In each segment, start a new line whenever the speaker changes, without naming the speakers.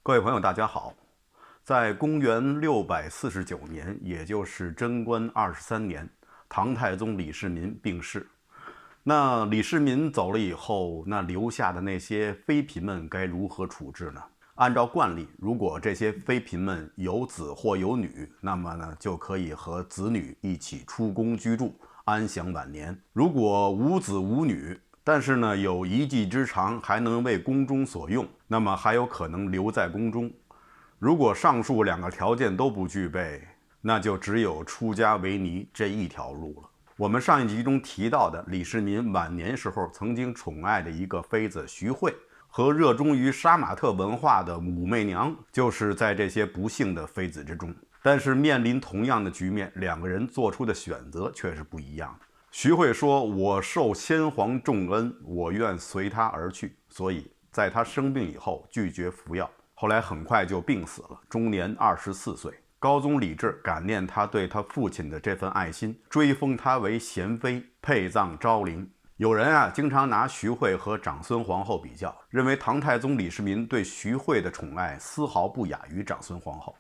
各位朋友，大家好。在公元649年，也就是贞观23年，唐太宗李世民病逝。那李世民走了以后，那留下的那些妃嫔们该如何处置呢？按照惯例，如果这些妃嫔们有子或有女，那么呢就可以和子女一起出宫居住，安享晚年。如果无子无女，但是呢有一技之长，还能为宫中所用，那么还有可能留在宫中。如果上述两个条件都不具备，那就只有出家为尼这一条路了。我们上一集中提到的李世民晚年时候曾经宠爱的一个妃子徐惠，和热衷于杀马特文化的武媚娘，就是在这些不幸的妃子之中。但是面临同样的局面，两个人做出的选择却是不一样的。徐惠说：“我受先皇重恩，我愿随他而去。”所以在他生病以后拒绝服药，后来很快就病死了，终年24岁。高宗李治感念他对他父亲的这份爱心，追封他为贤妃，配葬昭陵。有人经常拿徐惠和长孙皇后比较，认为唐太宗李世民对徐惠的宠爱丝毫不亚于长孙皇后。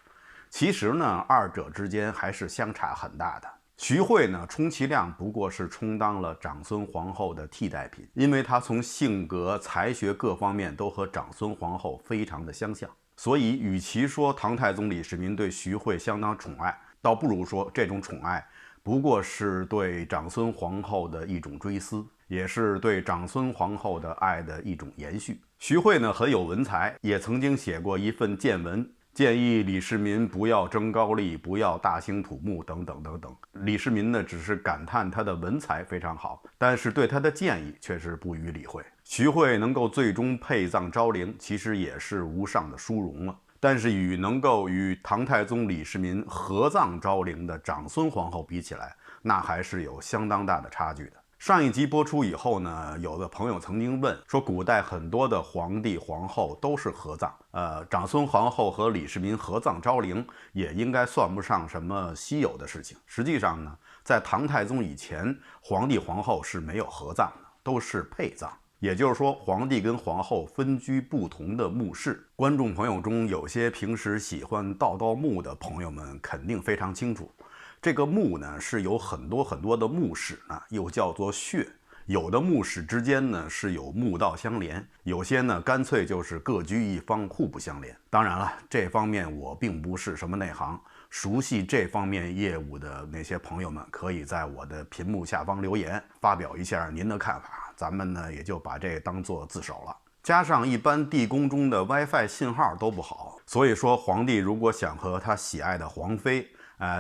其实呢，二者之间还是相差很大的。徐惠呢，充其量不过是充当了长孙皇后的替代品，因为她从性格、才学各方面都和长孙皇后非常的相像。所以与其说唐太宗李世民对徐惠相当宠爱，倒不如说这种宠爱不过是对长孙皇后的一种追思，也是对长孙皇后的爱的一种延续。徐惠呢很有文采，也曾经写过一份谏文，建议李世民不要争高丽，不要大兴土木等等等等。李世民呢只是感叹他的文采非常好，但是对他的建议却是不予理会。徐惠能够最终配葬昭陵，其实也是无上的殊荣了。但是能够与唐太宗李世民合葬昭陵的长孙皇后比起来，那还是有相当大的差距的。上一集播出以后呢，有的朋友曾经问说，古代很多的皇帝皇后都是合葬，长孙皇后和李世民合葬昭陵也应该算不上什么稀有的事情。实际上呢，在唐太宗以前，皇帝皇后是没有合葬的，都是配葬。也就是说，皇帝跟皇后分居不同的墓室。观众朋友中有些平时喜欢盗墓的朋友们肯定非常清楚，这个墓呢是有很多的墓室呢，又叫做穴。有的墓室之间呢是有墓道相连，有些呢干脆就是各居一方，互不相连。当然了，这方面我并不是什么内行，熟悉这方面业务的那些朋友们可以在我的屏幕下方留言，发表一下您的看法。咱们呢也就把这当做自首了。加上一般地宫中的 WiFi 信号都不好，所以说皇帝如果想和他喜爱的皇妃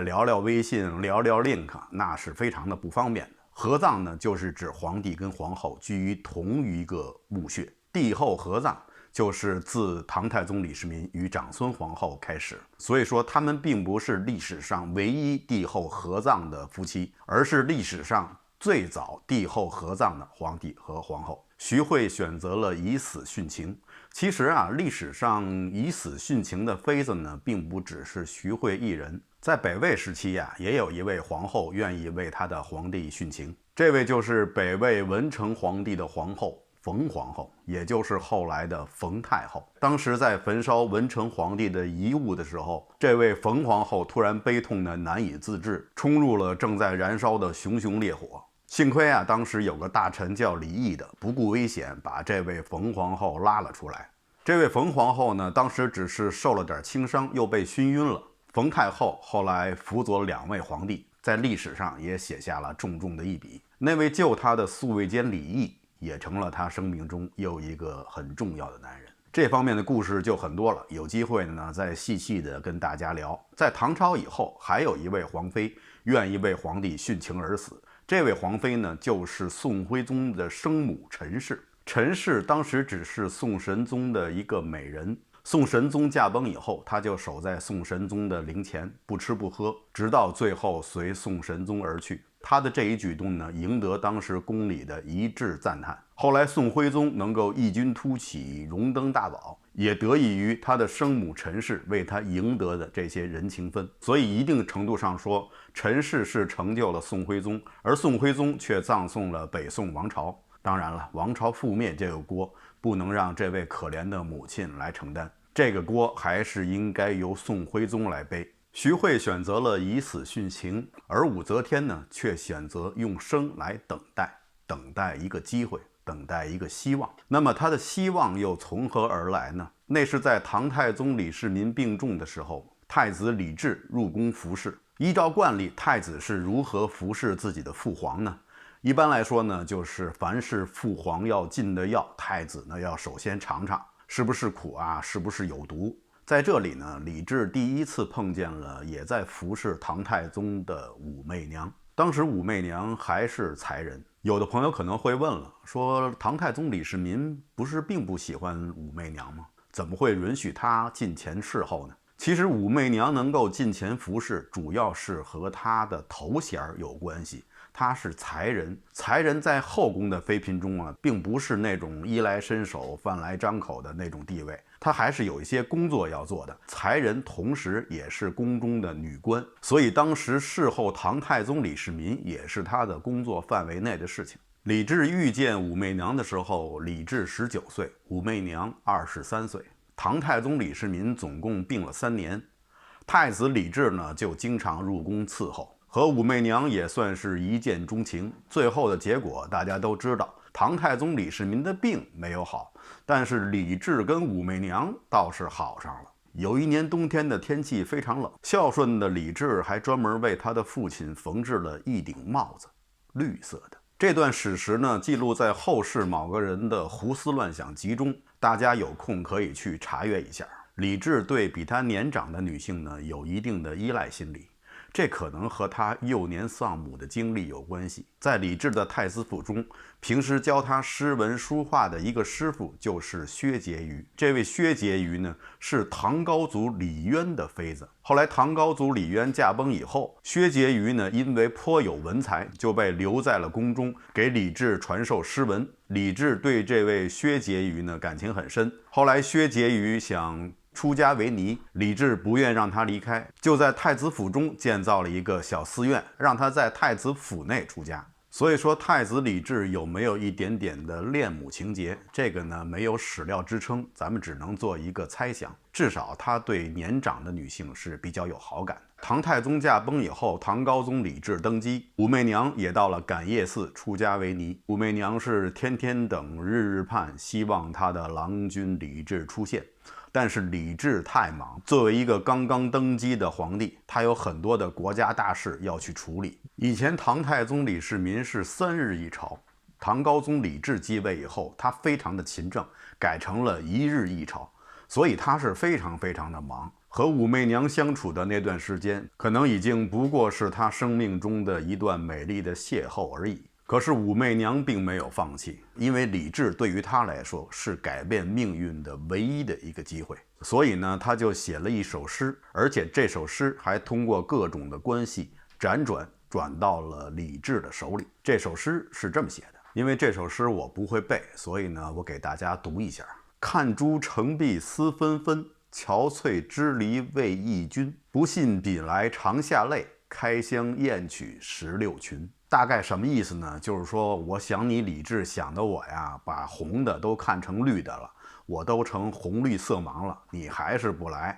聊聊微信，聊聊 Link， 那是非常的不方便的。合葬呢，就是指皇帝跟皇后居于同一个墓穴。帝后合葬就是自唐太宗李世民与长孙皇后开始，所以说他们并不是历史上唯一帝后合葬的夫妻，而是历史上最早帝后合葬的皇帝和皇后。徐惠选择了以死殉情。其实历史上以死殉情的妃子呢，并不只是徐惠一人。在北魏时期也有一位皇后愿意为她的皇帝殉情，这位就是北魏文成皇帝的皇后冯皇后，也就是后来的冯太后。当时在焚烧文成皇帝的遗物的时候，这位冯皇后突然悲痛的难以自制，冲入了正在燃烧的熊熊烈火。幸亏当时有个大臣叫李毅的，不顾危险把这位冯皇后拉了出来。这位冯皇后呢，当时只是受了点轻伤，又被熏晕了。冯太后后来辅佐2位皇帝，在历史上也写下了重重的一笔。那位救她的宿卫监李毅，也成了她生命中又一个很重要的男人。这方面的故事就很多了，有机会呢再细细的跟大家聊。在唐朝以后，还有一位皇妃愿意为皇帝殉情而死。这位皇妃呢，就是宋徽宗的生母陈氏。陈氏当时只是宋神宗的一个美人。宋神宗驾崩以后，她就守在宋神宗的陵前，不吃不喝，直到最后随宋神宗而去。她的这一举动呢，赢得当时宫里的一致赞叹。后来宋徽宗能够异军突起，荣登大宝，也得益于他的生母陈氏为他赢得的这些人情分。所以一定程度上说，陈氏是成就了宋徽宗，而宋徽宗却葬送了北宋王朝。当然了，王朝覆灭这个锅不能让这位可怜的母亲来承担。这个锅还是应该由宋徽宗来背。徐惠选择了以死殉情，而武则天呢，却选择用生来等待一个机会，等待一个希望。那么他的希望又从何而来呢？那是在唐太宗李世民病重的时候，太子李治入宫服侍。依照惯例，太子是如何服侍自己的父皇呢？一般来说呢，就是凡是父皇要进的药，太子呢要首先尝尝，是不是苦啊，是不是有毒。在这里呢，李治第一次碰见了也在服侍唐太宗的武媚娘。当时武媚娘还是才人。有的朋友可能会问了，说唐太宗李世民不是并不喜欢武媚娘吗？怎么会允许她进前侍候呢？其实武媚娘能够进前服侍，主要是和她的头衔有关系。她是才人，才人在后宫的妃嫔中啊，并不是那种衣来伸手、饭来张口的那种地位，她还是有一些工作要做的。才人同时也是宫中的女官，所以当时侍候唐太宗李世民也是她的工作范围内的事情。李治遇见武媚娘的时候，李治19岁，武媚娘23岁。唐太宗李世民总共病了3年，太子李治呢就经常入宫伺候，和武媚娘也算是一见钟情。最后的结果大家都知道，唐太宗李世民的病没有好，但是李治跟武媚娘倒是好上了。有一年冬天的天气非常冷，孝顺的李治还专门为他的父亲缝制了一顶帽子，绿色的。这段史实呢，记录在后世某个人的胡思乱想集中，大家有空可以去查阅一下。李治对比他年长的女性呢，有一定的依赖心理，这可能和他幼年丧母的经历有关系。在李治的太子府中，平时教他诗文书画的一个师傅就是薛婕妤。这位薛婕妤呢，是唐高祖李渊的妃子。后来唐高祖李渊驾崩以后，薛婕妤呢，因为颇有文才，就被留在了宫中，给李治传授诗文。李治对这位薛婕妤呢感情很深。后来薛婕妤想出家为尼，李治不愿让他离开，就在太子府中建造了一个小寺院，让他在太子府内出家。所以说太子李治有没有一点点的恋母情节，这个呢没有史料支撑，咱们只能做一个猜想。至少他对年长的女性是比较有好感的。唐太宗驾崩以后，唐高宗李治登基，武媚娘也到了感业寺出家为尼。武媚娘是天天等，日日盼，希望她的郎君李治出现。但是李治太忙，作为一个刚刚登基的皇帝，他有很多的国家大事要去处理。以前唐太宗李世民是3日一朝，唐高宗李治继位以后，他非常的勤政，改成了1日一朝，所以他是非常的忙。和武媚娘相处的那段时间，可能已经不过是他生命中的一段美丽的邂逅而已。可是武媚娘并没有放弃，因为李治对于她来说是改变命运的唯一的一个机会，所以呢，他就写了一首诗，而且这首诗还通过各种的关系辗转到了李治的手里。这首诗是这么写的，因为这首诗我不会背，所以呢，我给大家读一下。看朱成碧丝纷纷，憔悴支离为忆君。不信笔来长下泪，开箱验取16群。大概什么意思呢？就是说我想你李治想的我呀，把红的都看成绿的了，我都成红绿色盲了，你还是不来。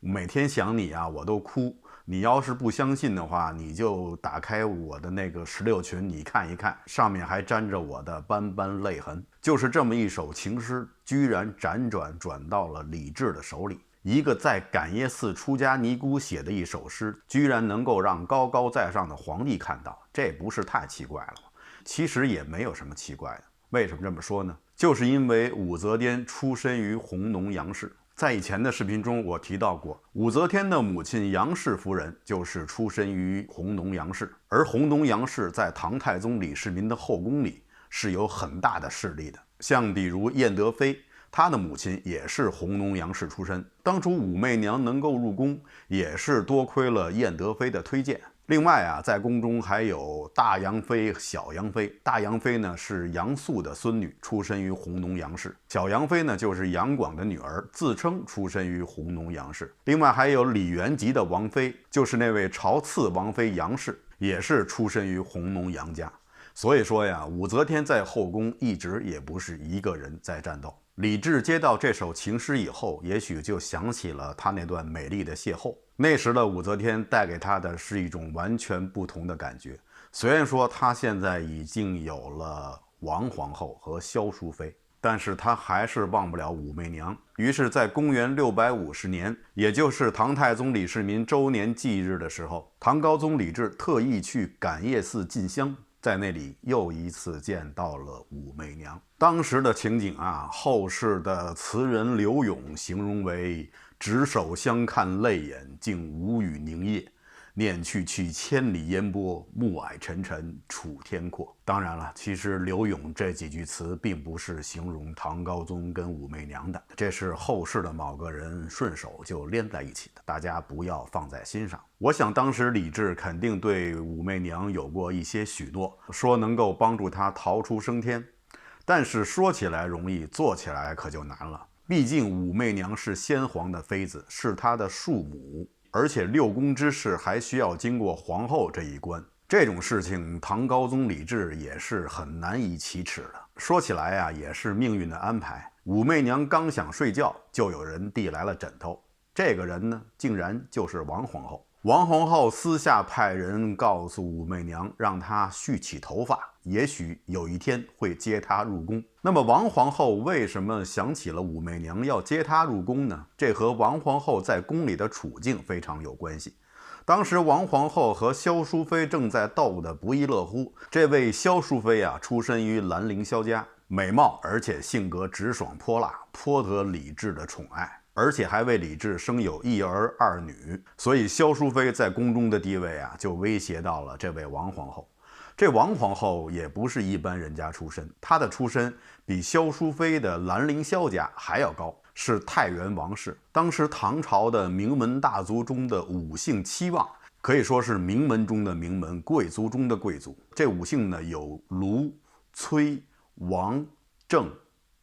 每天想你啊，我都哭。你要是不相信的话，你就打开我的那个16群，你看一看，上面还沾着我的斑斑泪痕。就是这么一首情诗，居然辗转到了李治的手里。一个在感业寺出家尼姑写的一首诗，居然能够让高高在上的皇帝看到，这不是太奇怪了吗？其实也没有什么奇怪的。为什么这么说呢？就是因为武则天出身于弘农杨氏。在以前的视频中我提到过，武则天的母亲杨氏夫人就是出身于弘农杨氏，而弘农杨氏在唐太宗李世民的后宫里是有很大的势力的。像比如燕德妃，她的母亲也是弘农杨氏出身。当初武媚娘能够入宫，也是多亏了燕德妃的推荐。另外啊，在宫中还有大杨妃、小杨妃。大杨妃呢是杨素的孙女，出身于弘农杨氏；小杨妃呢就是杨广的女儿，自称出身于弘农杨氏。另外还有李元吉的王妃，就是那位朝次王妃杨氏，也是出身于弘农杨家。所以说呀，武则天在后宫一直也不是一个人在战斗。李治接到这首情诗以后，也许就想起了他那段美丽的邂逅。那时的武则天带给他的是一种完全不同的感觉。虽然说他现在已经有了王皇后和萧淑妃，但是他还是忘不了武媚娘。于是在公元650年，也就是唐太宗李世民周年忌日的时候，唐高宗李治特意去感业寺进香，在那里又一次见到了武媚娘。当时的情景啊，后世的词人柳永形容为执手相看泪眼，竟无语凝噎，念去去千里烟波，暮霭沉沉楚天阔。当然了，其实柳永这几句词并不是形容唐高宗跟武媚娘的，这是后世的某个人顺手就连在一起的，大家不要放在心上。我想当时李治肯定对武媚娘有过一些许诺，说能够帮助她逃出升天，但是说起来容易，做起来可就难了。毕竟武媚娘是先皇的妃子，是她的庶母，而且六宫之事还需要经过皇后这一关，这种事情唐高宗李治也是很难以启齿的。说起来啊，也是命运的安排。武媚娘刚想睡觉，就有人递来了枕头，这个人呢，竟然就是王皇后。王皇后私下派人告诉武媚娘，让她蓄起头发，也许有一天会接她入宫。那么王皇后为什么想起了武媚娘要接她入宫呢？这和王皇后在宫里的处境非常有关系。当时王皇后和萧淑妃正在斗得不亦乐乎。这位萧淑妃啊，出身于兰陵萧家，美貌而且性格直爽泼辣，颇得李治的宠爱，而且还为李治生有一儿二女，所以萧淑妃在宫中的地位啊，就威胁到了这位王皇后。这王皇后也不是一般人家出身，她的出身比萧淑妃的兰陵萧家还要高，是太原王氏。当时唐朝的名门大族中的五姓七望，可以说是名门中的名门，贵族中的贵族。这五姓呢，有卢、崔、王、郑、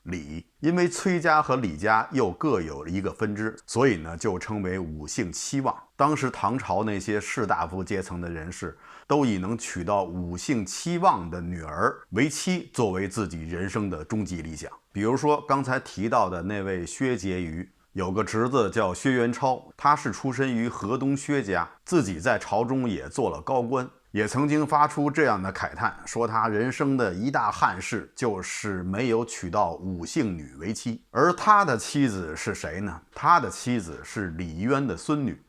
李。因为崔家和李家又各有一个分支，所以呢就称为五姓七望。当时唐朝那些士大夫阶层的人士，都以能娶到五姓七望的女儿为妻作为自己人生的终极理想。比如说刚才提到的那位薛婕妤，有个侄子叫薛元超，他是出身于河东薛家，自己在朝中也做了高官，也曾经发出这样的慨叹，说他人生的一大憾事就是没有娶到五姓女为妻。而他的妻子是谁呢？他的妻子是李渊的孙女，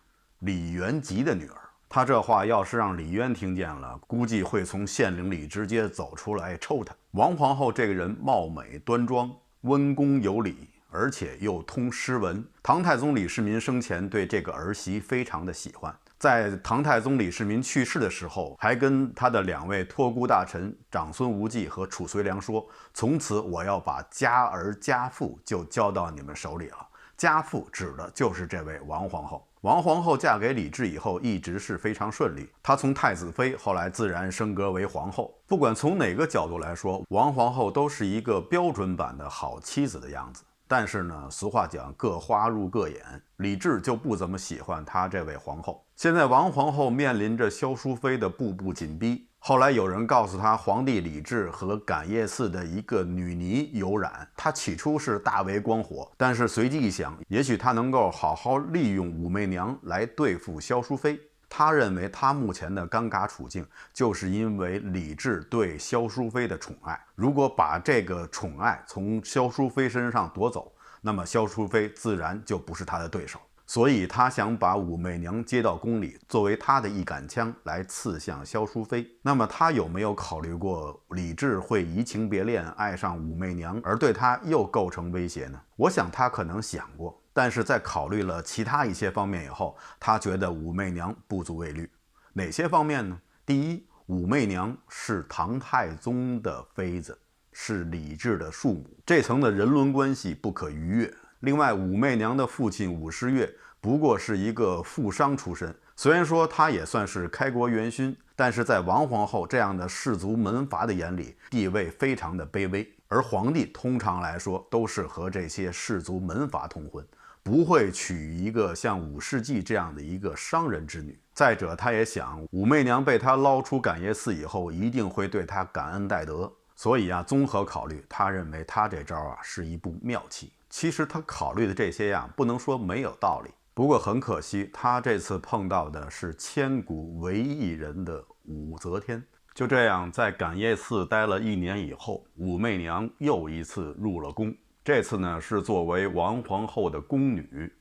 李元吉的女儿。他这话要是让李渊听见了，估计会从县陵里直接走出来抽他。王皇后这个人貌美端庄，温恭有礼，而且又通诗文。唐太宗李世民生前对这个儿媳非常的喜欢，在唐太宗李世民去世的时候，还跟他的两位托孤大臣长孙无忌和褚遂良说，从此我要把家儿家父就交到你们手里了。家父指的就是这位王皇后。王皇后嫁给李治以后一直是非常顺利，她从太子妃后来自然升格为皇后。不管从哪个角度来说，王皇后都是一个标准版的好妻子的样子。但是呢，俗话讲各花入各眼，李治就不怎么喜欢她这位皇后。现在王皇后面临着萧淑妃的步步紧逼，后来有人告诉她，皇帝李治和感业寺的一个女尼有染。她起初是大为光火，但是随即一想，也许她能够好好利用武媚娘来对付萧淑妃。他认为他目前的尴尬处境，就是因为李治对萧淑妃的宠爱。如果把这个宠爱从萧淑妃身上夺走，那么萧淑妃自然就不是他的对手。所以他想把武媚娘接到宫里，作为他的一杆枪来刺向萧淑妃。那么他有没有考虑过李治会移情别恋，爱上武媚娘，而对他又构成威胁呢？我想他可能想过，但是在考虑了其他一些方面以后，他觉得武媚娘不足为虑。哪些方面呢？第一，武媚娘是唐太宗的妃子，是李治的庶母，这层的人伦关系不可逾越。另外，武媚娘的父亲武士月不过是一个富商出身，虽然说他也算是开国元勋，但是在王皇后这样的士族门阀的眼里，地位非常的卑微。而皇帝通常来说都是和这些士族门阀通婚，不会娶一个像武士稷这样的一个商人之女。再者，他也想武媚娘被他捞出感业寺以后，一定会对他感恩戴德，所以综合考虑，他认为他这招是一步妙棋。其实他考虑的这些不能说没有道理，不过很可惜，他这次碰到的是千古唯一人的武则天。就这样，在感业寺待了1年以后，武媚娘又一次入了宫。这次呢，是作为王皇后的宫女。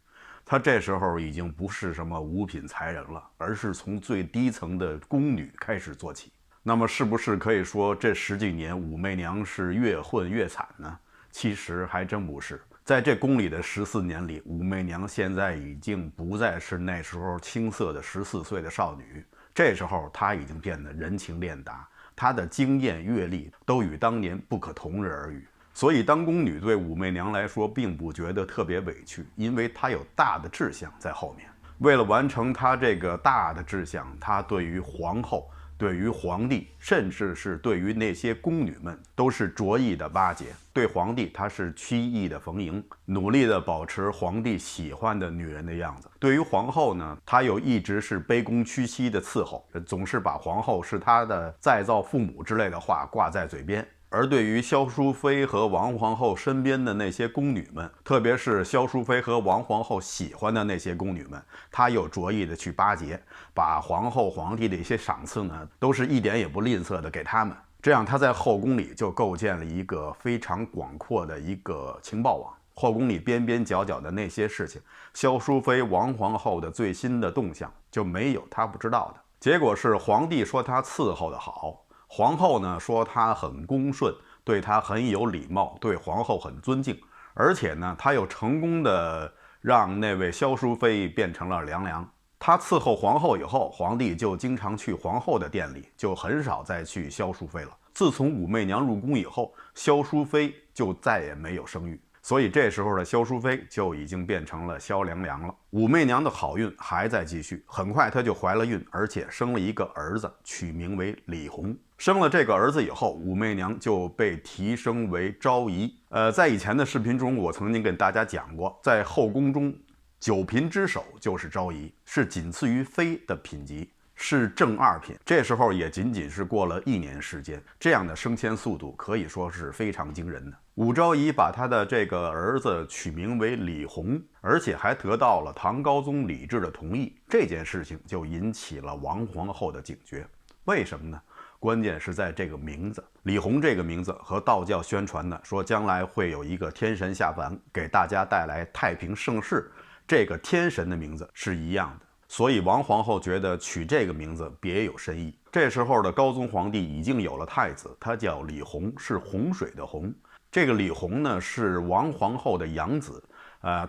她这时候已经不是什么五品才人了，而是从最低层的宫女开始做起。那么，是不是可以说这10几年武媚娘是越混越惨呢？其实还真不是。在这宫里的14年里，武媚娘现在已经不再是那时候青涩的14岁的少女。这时候她已经变得人情练达，她的经验阅历都与当年不可同日而语。所以当宫女对武媚娘来说并不觉得特别委屈，因为她有大的志向在后面。为了完成她这个大的志向，她对于皇后、对于皇帝，甚至是对于那些宫女们，都是着意的巴结。对皇帝，她是曲意的逢迎，努力的保持皇帝喜欢的女人的样子。对于皇后呢，她又一直是卑躬屈膝的伺候，总是把皇后是她的再造父母之类的话挂在嘴边。而对于萧淑妃和王皇后身边的那些宫女们，特别是萧淑妃和王皇后喜欢的那些宫女们，她又着意的去巴结，把皇后、皇帝的一些赏赐呢，都是一点也不吝啬的给他们。这样，她在后宫里就构建了一个非常广阔的一个情报网。后宫里边边角角的那些事情，萧淑妃、王皇后的最新的动向，就没有她不知道的。结果是皇帝说她伺候的好。皇后呢说她很恭顺，对她很有礼貌，对皇后很尊敬，而且呢，她又成功的让那位萧淑妃变成了娘娘。她伺候皇后以后，皇帝就经常去皇后的店里，就很少再去萧淑妃了。自从武媚娘入宫以后，萧淑妃就再也没有生育，所以这时候的萧淑妃就已经变成了萧娘娘了。武媚娘的好运还在继续，很快她就怀了孕，而且生了一个儿子，取名为李弘。生了这个儿子以后，武媚娘就被提升为昭仪。在以前的视频中，我曾经跟大家讲过，在后宫中9品之首就是昭仪，是仅次于妃的品级，是正2品。这时候也仅仅是过了1年时间，这样的升迁速度可以说是非常惊人的。武昭仪把他的这个儿子取名为李弘，而且还得到了唐高宗李治的同意，这件事情就引起了王皇后的警觉。为什么呢？关键是在这个名字，李弘这个名字和道教宣传的说将来会有一个天神下凡，给大家带来太平盛世，这个天神的名字是一样的。所以王皇后觉得取这个名字别有深意。这时候的高宗皇帝已经有了太子，他叫李弘，是洪水的洪。这个李弘呢是王皇后的养子，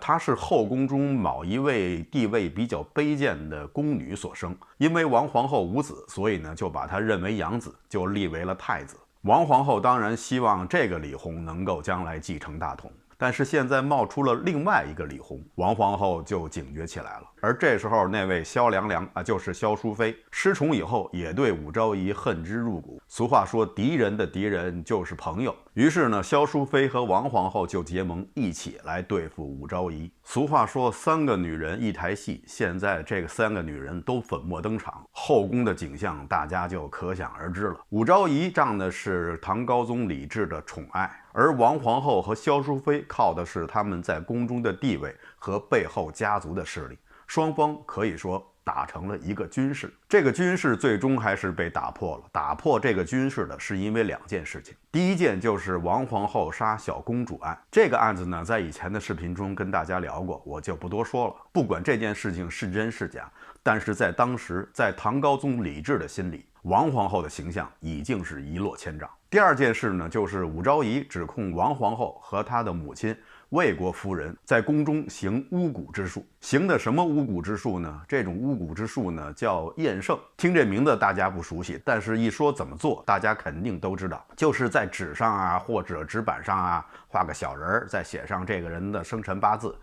她是后宫中某一位地位比较卑贱的宫女所生。因为王皇后无子，所以呢就把她认为养子，就立为了太子。王皇后当然希望这个李弘能够将来继承大统。但是现在冒出了另外一个李弘，王皇后就警觉起来了。而这时候那位萧娘娘就是萧淑妃失宠以后，也对武昭仪恨之入骨。俗话说敌人的敌人就是朋友，于是呢萧淑妃和王皇后就结盟，一起来对付武昭仪。俗话说3个女人一台戏，现在这个3个女人都粉墨登场，后宫的景象大家就可想而知了。武昭仪仗的是唐高宗李治的宠爱，而王皇后和萧淑妃靠的是他们在宫中的地位和背后家族的势力，双方可以说打成了一个军事。这个军事最终还是被打破了。打破这个军事的是因为2件事情。第一件就是王皇后杀小公主案。这个案子呢，在以前的视频中跟大家聊过，我就不多说了。不管这件事情是真是假，但是在当时，在唐高宗李治的心里，王皇后的形象已经是一落千丈。第2件事呢，就是武昭仪指控王皇后和她的母亲魏国夫人在宫中行巫蛊之术。行的什么巫蛊之术呢？这种巫蛊之术呢叫验圣。听这名字大家不熟悉，但是一说怎么做，大家肯定都知道，就是在纸上或者纸板上画个小人，再写上这个人的生辰八字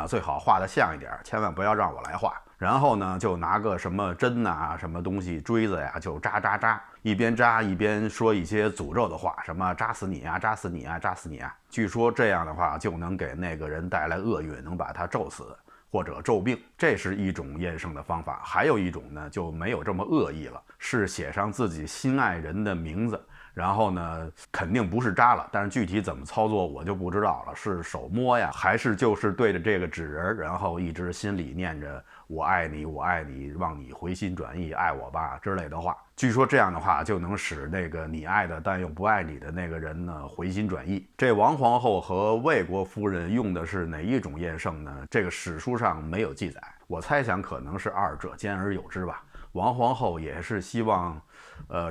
最好画得像一点，千万不要让我来画。然后呢，就拿个什么针什么东西锥子就扎，一边扎一边说一些诅咒的话，什么扎死你扎死你扎死你据说这样的话就能给那个人带来厄运，能把他咒死，或者咒病，这是一种验圣的方法。还有一种呢，就没有这么恶意了，是写上自己心爱人的名字，然后呢，肯定不是扎了，但是具体怎么操作我就不知道了，是手摸呀，还是就是对着这个纸人，然后一直心里念着我爱你，我爱你，望你回心转意，爱我吧之类的话。据说这样的话就能使那个你爱的但又不爱你的那个人呢回心转意。这王皇后和魏国夫人用的是哪一种验圣呢？这个史书上没有记载，我猜想可能是二者兼而有之吧。王皇后也是希望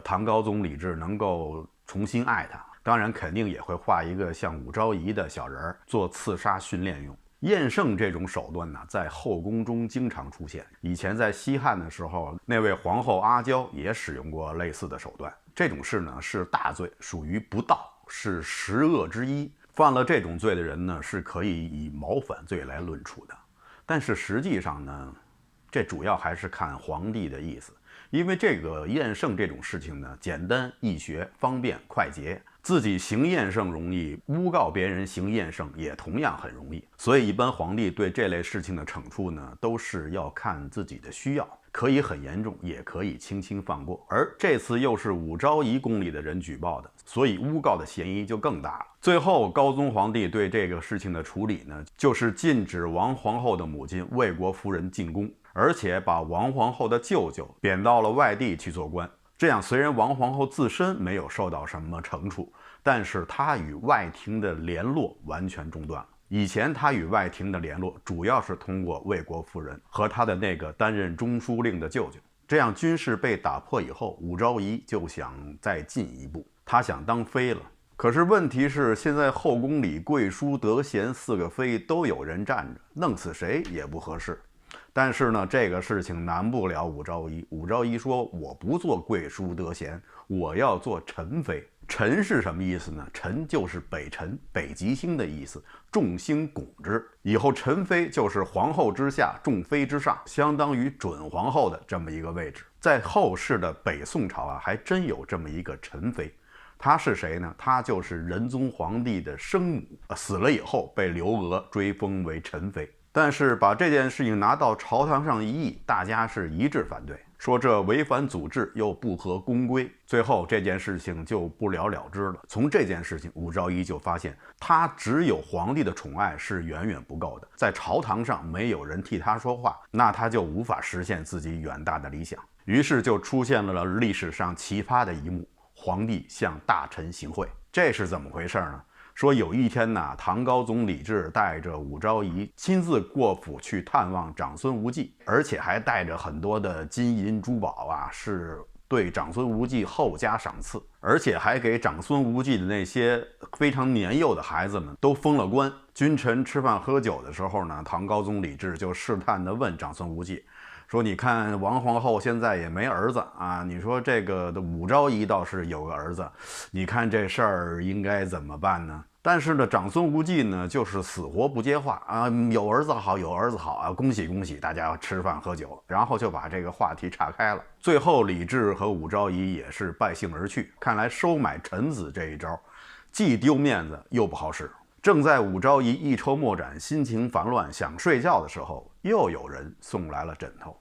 唐高宗李治能够重新爱她，当然肯定也会画一个像武昭仪的小人做刺杀训练用。验圣这种手段呢，在后宫中经常出现。以前在西汉的时候，那位皇后阿娇也使用过类似的手段。这种事呢是大罪，属于不道，是十恶之一。犯了这种罪的人呢，是可以以谋反罪来论处的。但是实际上呢，这主要还是看皇帝的意思。因为这个验圣这种事情呢，简单易学，方便快捷。自己行验圣容易，诬告别人行验圣也同样很容易。所以一般皇帝对这类事情的惩处呢，都是要看自己的需要，可以很严重，也可以轻轻放过。而这次又是武昭仪宫里的人举报的，所以诬告的嫌疑就更大了。最后高宗皇帝对这个事情的处理呢，就是禁止王皇后的母亲魏国夫人进宫，而且把王皇后的舅舅贬到了外地去做官。这样虽然王皇后自身没有受到什么惩处，但是她与外廷的联络完全中断了。以前她与外廷的联络主要是通过魏国夫人和她的那个担任中书令的舅舅。这样军事被打破以后，武昭仪就想再进一步，她想当妃了。可是问题是，现在后宫里贵淑德贤四个妃都有人站着，弄死谁也不合适。但是呢，这个事情难不了武昭仪。武昭仪说：“我不做贵淑德贤，我要做宸妃。”宸是什么意思呢？宸就是北辰、北极星的意思，众星拱之。以后宸妃就是皇后之下，众妃之上，相当于准皇后的这么一个位置。在后世的北宋朝啊，还真有这么一个宸妃。她是谁呢？她就是仁宗皇帝的生母，死了以后被刘娥追封为宸妃。但是把这件事情拿到朝堂上一议，大家是一致反对，说这违反祖制又不合宫规。最后这件事情就不了了之了。从这件事情，武昭仪就发现他只有皇帝的宠爱是远远不够的，在朝堂上没有人替他说话，那他就无法实现自己远大的理想。于是就出现了历史上奇葩的一幕，皇帝向大臣行贿。这是怎么回事呢？说有一天呢，唐高宗李治带着武昭仪亲自过府去探望长孙无忌，而且还带着很多的金银珠宝啊，是对长孙无忌厚加赏赐，而且还给长孙无忌的那些非常年幼的孩子们都封了官。君臣吃饭喝酒的时候呢，唐高宗李治就试探地问长孙无忌说：“你看王皇后现在也没儿子啊，你说这个的武昭仪倒是有个儿子，你看这事儿应该怎么办呢？”但是呢，长孙无忌呢就是死活不接话啊，有儿子好，有儿子好啊，恭喜恭喜，大家吃饭喝酒，然后就把这个话题岔开了。最后李治和武昭仪也是败兴而去。看来收买臣子这一招，既丢面子又不好使。正在武昭仪一筹莫展、心情烦乱、想睡觉的时候，又有人送来了枕头。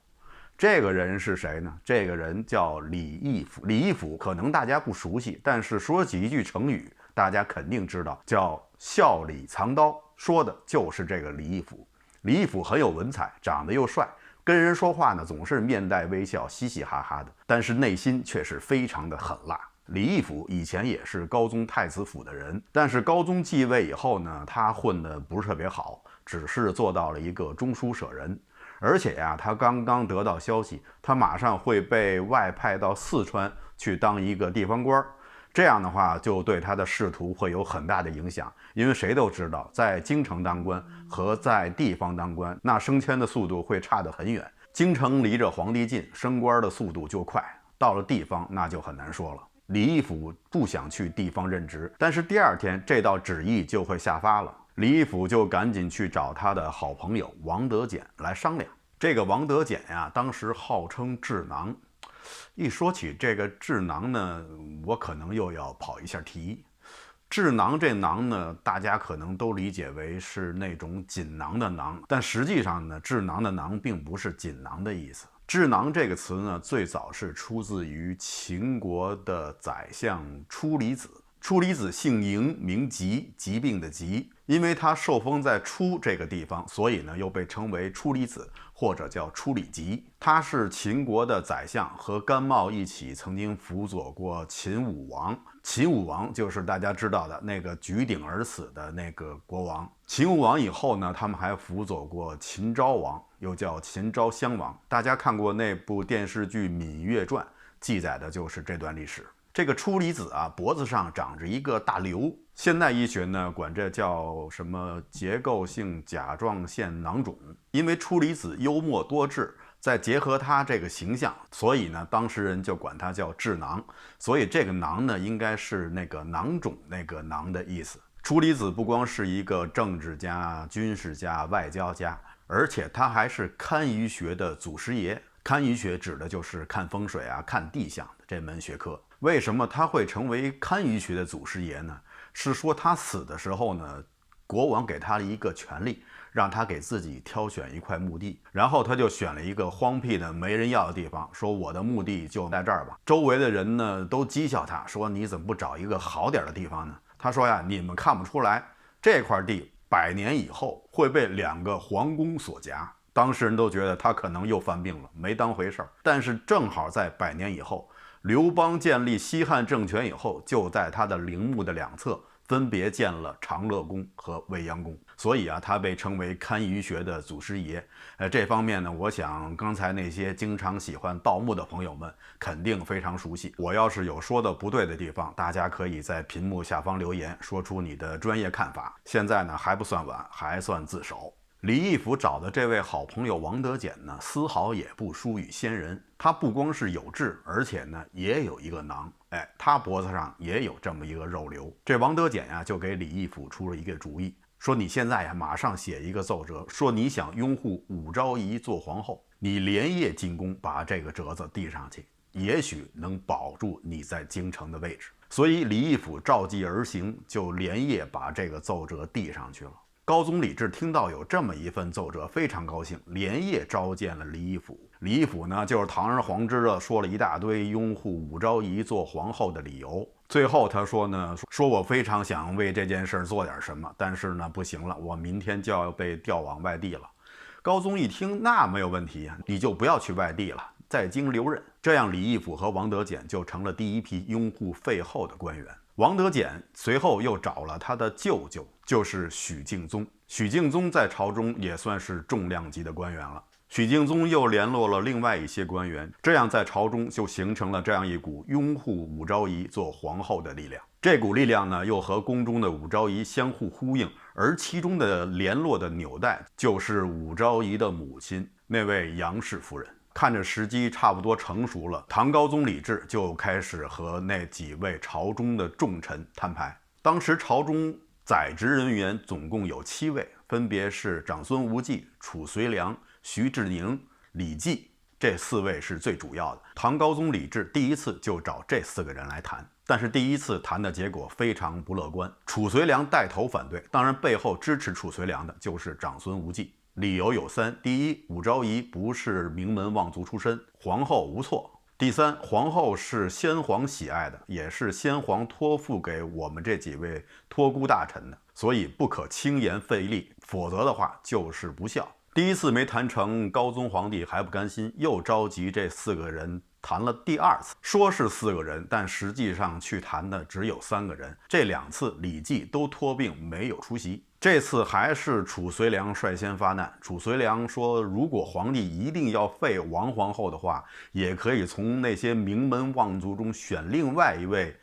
这个人是谁呢？这个人叫李义府。李义府可能大家不熟悉，但是说几句成语，大家肯定知道，叫笑里藏刀，说的就是这个李义府。李义府很有文采，长得又帅，跟人说话呢总是面带微笑，嘻嘻哈哈的，但是内心却是非常的狠辣。李义府以前也是高宗太子府的人，但是高宗继位以后呢，他混得不是特别好，只是做到了一个中书舍人。而且呀，他刚刚得到消息，他马上会被外派到四川去当一个地方官。这样的话，就对他的仕途会有很大的影响。因为谁都知道，在京城当官和在地方当官，那升迁的速度会差得很远。京城离着皇帝近，升官的速度就快；到了地方，那就很难说了。李义府不想去地方任职，但是第二天这道旨意就会下发了。李义府就赶紧去找他的好朋友王德简来商量。这个王德简呀，当时号称智囊。一说起这个智囊呢，我可能又要跑一下题。智囊这囊呢，大家可能都理解为是那种锦囊的囊，但实际上呢，智囊的囊并不是锦囊的意思。智囊这个词呢，最早是出自于秦国的宰相初离子。初离子姓嬴，名疾，疾病的疾。因为他受封在初这个地方，所以呢又被称为初离子，或者叫初里疾。他是秦国的宰相，和甘茂一起曾经辅佐过秦武王。秦武王就是大家知道的那个举鼎而死的那个国王。秦武王以后呢，他们还辅佐过秦昭王，又叫秦昭襄王。大家看过那部电视剧《芈月传》，记载的就是这段历史。这个初离子啊，脖子上长着一个大瘤，现代医学呢管这叫什么结构性甲状腺囊肿。因为初离子幽默多智，再结合他这个形象，所以呢当时人就管他叫智囊。所以这个囊呢，应该是那个囊肿那个囊的意思。初离子不光是一个政治家、军事家、外交家，而且他还是堪舆学的祖师爷。堪舆学指的就是看风水啊、看地象的这门学科。为什么他会成为堪舆学的祖师爷呢？是说他死的时候呢，国王给他了一个权利，让他给自己挑选一块墓地，然后他就选了一个荒僻的没人要的地方，说我的墓地就在这儿吧。周围的人呢都讥笑他，说你怎么不找一个好点的地方呢？他说呀，你们看不出来，这块地100年以后会被2个皇宫所夹。当时人都觉得他可能又犯病了，没当回事儿。但是正好在100年以后，刘邦建立西汉政权以后，就在他的陵墓的2侧分别建了长乐宫和未央宫，所以啊，他被称为堪舆学的祖师爷。这方面呢，我想刚才那些经常喜欢盗墓的朋友们肯定非常熟悉。我要是有说的不对的地方，大家可以在屏幕下方留言，说出你的专业看法。现在呢还不算晚，还算自首。李义府找的这位好朋友王德简呢，丝毫也不输于先人。他不光是有志，而且呢也有一个囊。他脖子上也有这么一个肉瘤。这王德简呀，就给李义府出了一个主意，说你现在呀马上写一个奏折，说你想拥护武昭仪做皇后，你连夜进宫把这个折子递上去，也许能保住你在京城的位置。所以李义府照计而行，就连夜把这个奏折递上去了。高宗李治听到有这么一份奏折，非常高兴，连夜召见了李义府。李义府呢，就是堂而皇之的说了一大堆拥护武昭仪做皇后的理由。最后他说呢，说我非常想为这件事做点什么，但是呢不行了，我明天就要被调往外地了。高宗一听，那没有问题啊，你就不要去外地了，在京留任。这样李义府和王德简就成了第一批拥护废后的官员。王德简随后又找了他的舅舅，就是许敬宗。许敬宗在朝中也算是重量级的官员了。许敬宗又联络了另外一些官员，这样在朝中就形成了这样一股拥护武昭仪做皇后的力量。这股力量呢，又和宫中的武昭仪相互呼应，而其中的联络的纽带就是武昭仪的母亲那位杨氏夫人。看着时机差不多成熟了，唐高宗李治就开始和那几位朝中的重臣摊牌。当时朝中在职人员总共有7位，分别是长孙无忌、褚遂良、徐志宁、李绩，这4位是最主要的。唐高宗李治第一次就找这4个人来谈，但是第一次谈的结果非常不乐观。褚遂良带头反对，当然背后支持褚遂良的就是长孙无忌。理由有3：第一，武昭仪不是名门望族出身，皇后无错；第三，皇后是先皇喜爱的，也是先皇托付给我们这几位托孤大臣的，所以不可轻言废立，否则的话就是不孝。第一次没谈成，高宗皇帝还不甘心，又召集这4个人谈了第2次，说是4个人，但实际上去谈的只有3个人。这2次李绩都托病没有出席。这次还是褚遂良率先发难。褚遂良说，如果皇帝一定要废王皇后的话，也可以从那些名门望族中选另外一位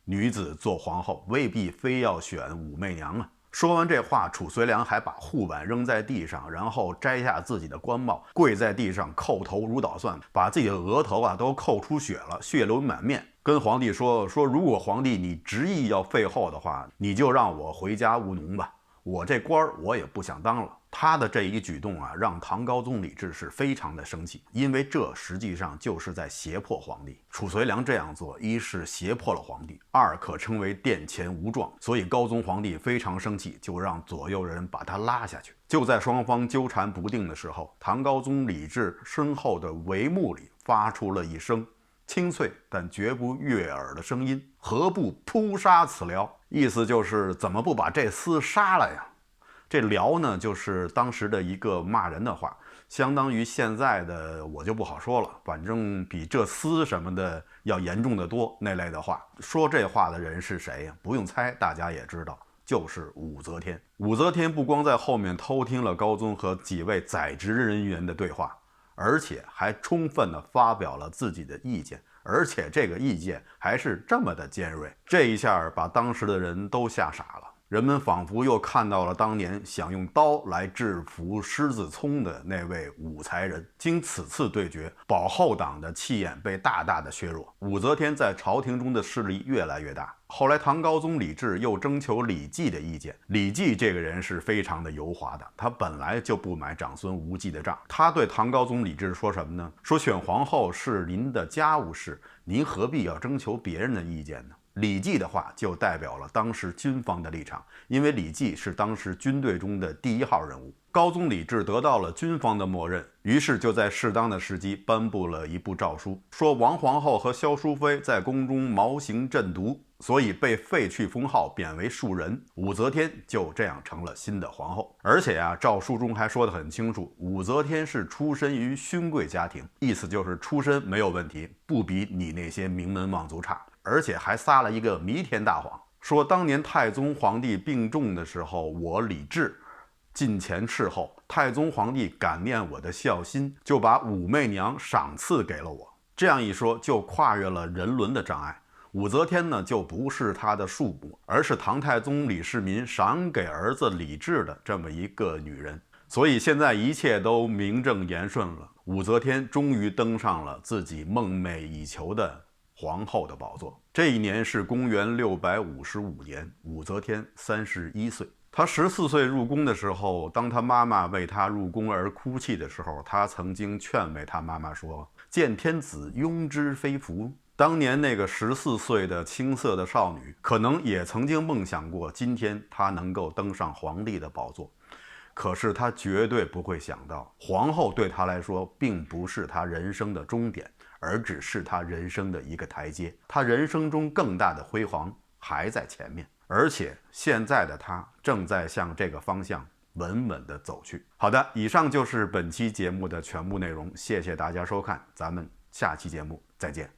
女子做皇后，未必非要选武媚娘啊。说完这话，褚遂良还把护腕扔在地上，然后摘下自己的官帽，跪在地上叩头如捣蒜，把自己的额头都扣出血了，血流满面，跟皇帝说如果皇帝你执意要废后的话，你就让我回家务农吧，我这官我也不想当了。他的这一举动啊，让唐高宗李治是非常的生气，因为这实际上就是在胁迫皇帝。褚遂良这样做，一是胁迫了皇帝，二可称为殿前无状，所以高宗皇帝非常生气，就让左右人把他拉下去。就在双方纠缠不定的时候，唐高宗李治身后的帷幕里发出了一声清脆但绝不悦耳的声音：“何不扑杀此僚？”意思就是怎么不把这厮杀了呀？这僚呢，就是当时的一个骂人的话，相当于现在的我就不好说了，反正比这厮什么的要严重的多那类的话。说这话的人是谁呀？不用猜，大家也知道，就是武则天。武则天不光在后面偷听了高宗和几位在职人员的对话，而且还充分地发表了自己的意见，而且这个意见还是这么的尖锐。这一下把当时的人都吓傻了。人们仿佛又看到了当年想用刀来制服狮子聪的那位武才人。经此次对决，保后党的气焰被大大的削弱，武则天在朝廷中的势力越来越大。后来唐高宗李治又征求李绩的意见，李绩这个人是非常的油滑的，他本来就不买长孙无忌的账。他对唐高宗李治说什么呢？说选皇后是您的家务事，您何必要征求别人的意见呢？李绩的话就代表了当时军方的立场，因为李绩是当时军队中的第一号人物。高宗李治得到了军方的默认，于是就在适当的时机颁布了一部诏书，说王皇后和萧淑妃在宫中毛行鸩毒，所以被废去封号，贬为庶人。武则天就这样成了新的皇后。而且啊，诏书中还说得很清楚，武则天是出身于勋贵家庭，意思就是出身没有问题，不比你那些名门望族差。而且还撒了一个弥天大谎，说当年太宗皇帝病重的时候，我李治近前侍候，太宗皇帝感念我的孝心，就把武媚娘赏赐给了我。这样一说，就跨越了人伦的障碍。武则天呢，就不是他的庶母，而是唐太宗李世民赏给儿子李治的这么一个女人。所以现在一切都名正言顺了，武则天终于登上了自己梦寐以求的皇后的宝座。这一年是公元655年，武则天31岁。她14岁入宫的时候，当她妈妈为她入宫而哭泣的时候，她曾经劝慰她妈妈说：“见天子庸之非福。”当年那个14岁的青涩的少女，可能也曾经梦想过今天她能够登上皇帝的宝座。可是她绝对不会想到，皇后对她来说并不是她人生的终点，而只是他人生的一个台阶，他人生中更大的辉煌还在前面，而且现在的他正在向这个方向稳稳地走去。好的，以上就是本期节目的全部内容，谢谢大家收看，咱们下期节目再见。